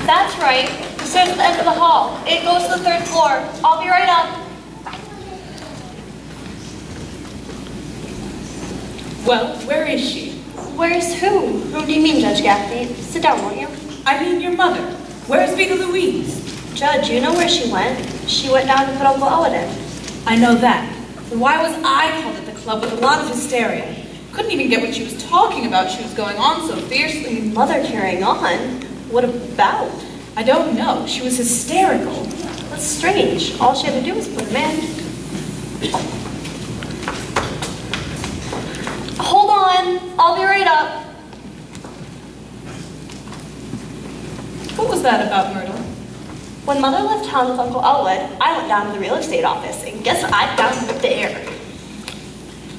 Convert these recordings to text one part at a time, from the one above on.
That's right. The stairs at the end of the hall. It goes to the 3rd floor. I'll be right up. Well, where is she? Where's who? Who do you mean, Judge Gaffney? Sit down, won't you? I mean your mother. Where's Veta Louise? Judge, you know where she went. She went down to put Uncle Elwood in. I know that. But why was I called at the club with a lot of hysteria? Couldn't even get what she was talking about. She was going on so fiercely. Mother carrying on? What about? I don't know. She was hysterical. That's strange. All she had to do was put him in. Hold on. I'll be right up. What was that about, Myrtle? When Mother left town with Uncle Elwood, I went down to the real estate office, and guess what I found there?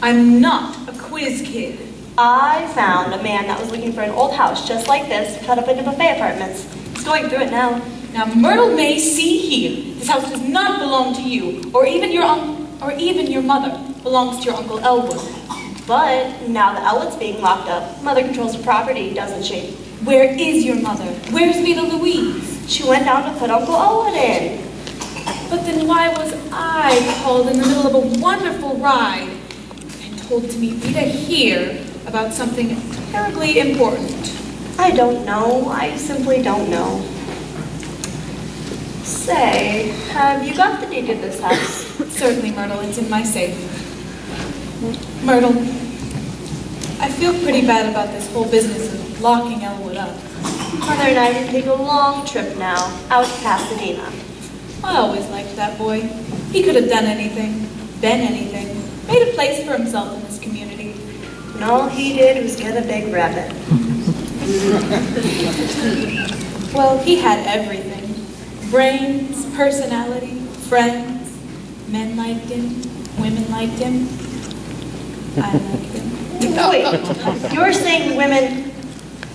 I'm not a quiz kid. I found a man that was looking for an old house just like this, cut up into buffet apartments. He's going through it now. Now, Myrtle Mae, see here. This house does not belong to you, or even your mother. It belongs to your Uncle Elwood. But now that Elwood's being locked up, Mother controls the property, doesn't she? Where is your mother? Where's Veta Louise? She went down to put Uncle Elwood in. But then why was I called in the middle of a wonderful ride and told to meet Veta here about something terribly important? I don't know. I simply don't know. Say, have you got the deed to this house? Certainly, Myrtle. It's in my safe. Myrtle, I feel pretty bad about this whole business of locking Elwood up. Mother and I can take a long trip now, out to Pasadena. I always liked that boy. He could have done anything, been anything, made a place for himself in this community. And all he did was get a big rabbit. Well, he had everything. Brains, personality, friends. Men liked him, women liked him. I liked him. Wait, you're saying women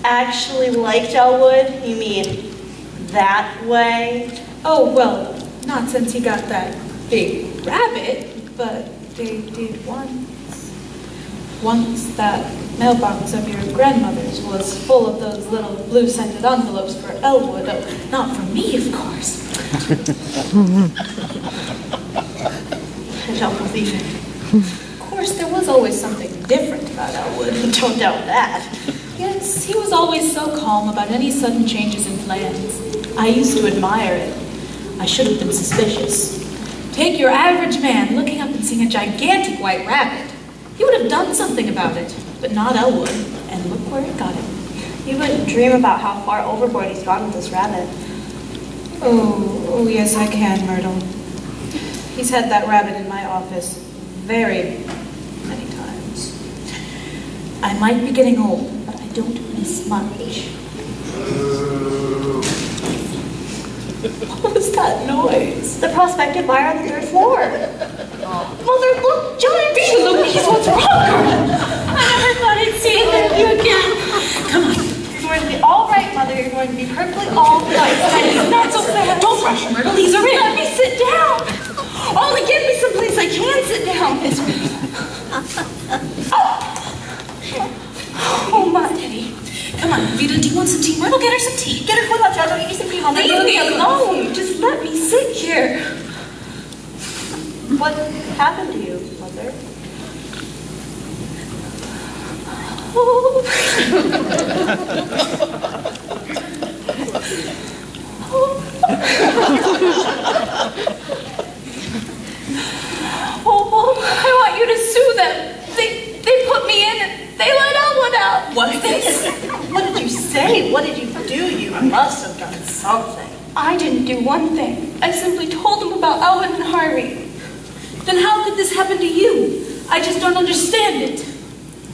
actually liked Elwood? You mean that way? Oh, well, not since he got that big rabbit, but they did once. Once that mailbox of your grandmother's was full of those little blue scented envelopes for Elwood. Oh, not for me, of course. I don't believe it. Of course, there was always something different about Elwood. Don't doubt that. Yes, he was always so calm about any sudden changes in plans. I used to admire it. I should have been suspicious. Take your average man looking up and seeing a gigantic white rabbit. He would have done something about it, but not Elwood. And look where it got him. You wouldn't dream about how far overboard he's gone with this rabbit. Oh, yes, I can, Myrtle. He's had that rabbit in my office very many times. I might be getting old, but I don't miss much. What was that noise? The prospective buyer on the 3rd floor. Mother, look, Judge! Veta Louise, what's wrong, girl? I never thought I'd see you again. Come on. You're going to be all right, Mother. You're going to be perfectly all right. Not so fast. Don't rush, Myrtle. These are in. Let me sit down. Only give me someplace I can sit down. Oh, my. Steady. Come on, Veta, do you want some tea? Myrtle, get her some tea. Get her foot out, Judge. I'll get you some tea. Leave me alone. Just let me sit here. What happened to you, Mother? Oh, I want you to sue them. They put me in and they let Elwood out. What did you say? What did you do? You must have done something. I didn't do one thing. I simply told them about Elwood and Harvey. Then how could this happen to you? I just don't understand it.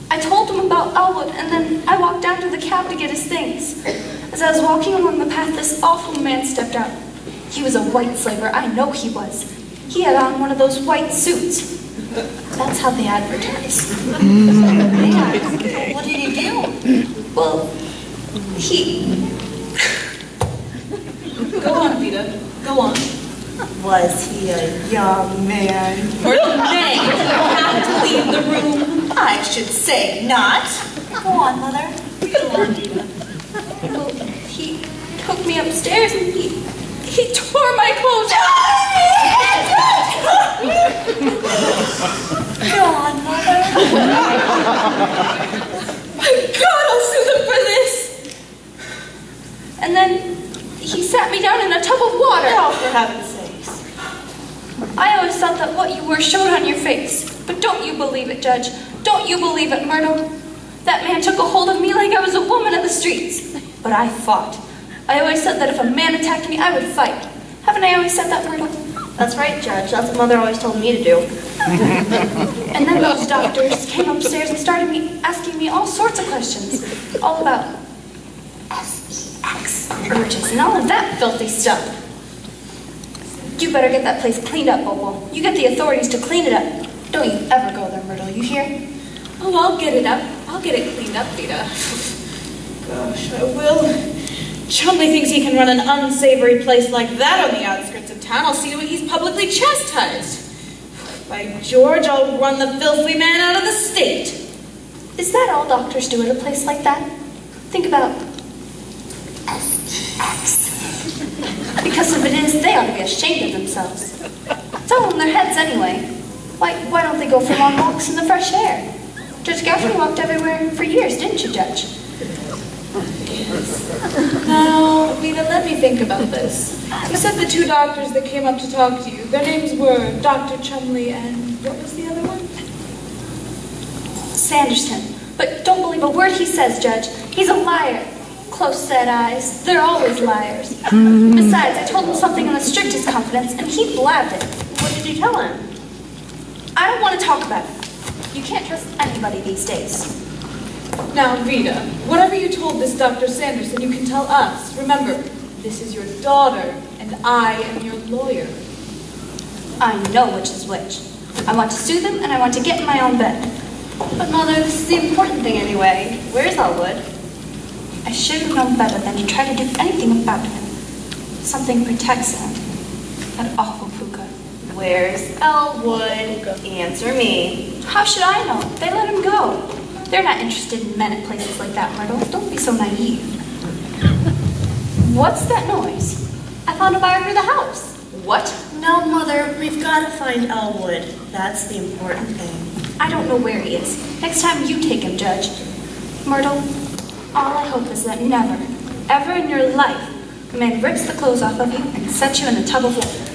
I told him about Elwood, and then I walked down to the cab to get his things. As I was walking along the path, this awful man stepped out. He was a white slaver, I know he was. He had on one of those white suits. That's how they advertise. Man, what did he do? Well, he... Go on, Veta. Go on. Was he a young man? Myrtle Mae, you have to leave the room. I should say not. Go on, Mother. Go on, Veta. Well, he took took me upstairs and he tore my clothes out. Go on, Mother. My God, I'll sue them for this. And then he sat me down in a tub of water. Oh, for heaven's sakes. I always thought that what you were showed on your face. But don't you believe it, Judge. Don't you believe it, Myrtle. That man took a hold of me like I was a woman of the streets. But I fought. I always said that if a man attacked me, I would fight. Haven't I always said that, Myrtle? That's right, Judge. That's what Mother always told me to do. And then those doctors came upstairs and started asking me all sorts of questions. All about sex urges and all of that filthy stuff. You better get that place cleaned up, Opal. You get the authorities to clean it up. Don't you ever go there, Myrtle, you hear? Oh, I'll get it up. I'll get it cleaned up, Veta. Gosh, I will. Chumley thinks he can run an unsavory place like that on the outskirts of town. I'll see to it he's publicly chastised. By George, I'll run the filthy man out of the state. Is that all doctors do at a place like that? Think about sex. Because if it is, they ought to be ashamed of themselves. It's all in their heads anyway. Why don't they go for long walks in the fresh air? Judge Gaffney walked everywhere for years, didn't you, Judge? Now, Veta, let me think about this. You said the two doctors that came up to talk to you, their names were Dr. Chumley and what was the other one? Sanderson. But don't believe a word he says, Judge. He's a liar. Close-set eyes. They're always liars. Besides, I told him something in the strictest confidence, and he blabbed it. What did you tell him? I don't want to talk about it. You can't trust anybody these days. Now, Veta, whatever you told this Dr. Sanderson, you can tell us. Remember, this is your daughter, and I am your lawyer. I know which is which. I want to sue them, and I want to get in my own bed. But Mother, this is the important thing anyway. Where's Elwood? I should have known better than to try to do anything about him. Something protects him. That awful puka. Where's Elwood? Answer me. How should I know? They let him go. They're not interested in men at places like that, Myrtle. Don't be so naive. What's that noise? I found a buyer for the house. What? No, Mother, we've got to find Elwood. That's the important thing. I don't know where he is. Next time you take him, Judge. Myrtle, all I hope is that never, ever in your life, a man rips the clothes off of you and sets you in a tub of water.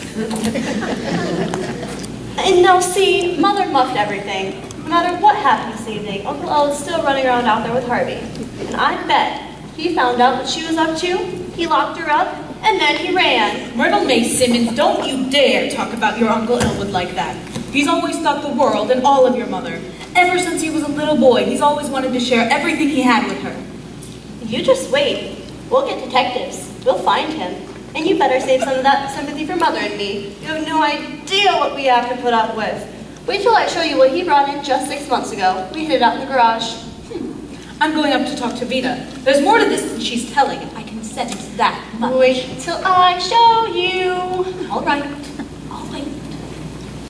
And now see, Mother muffed everything. No matter what happened this evening, Uncle El is still running around out there with Harvey. And I bet he found out what she was up to, he locked her up, and then he ran. Myrtle Mae Simmons, don't you dare talk about your Uncle Elwood like that. He's always thought the world and all of your mother. Ever since he was a little boy, he's always wanted to share everything he had with her. You just wait. We'll get detectives. We'll find him. And you better save some of that sympathy for Mother and me. You have no idea what we have to put up with. Wait till I show you what he brought in just 6 months ago. We hid it out in the garage. I'm going up to talk to Veta. There's more to this than she's telling. I can sense that much. Wait till I show you. All right.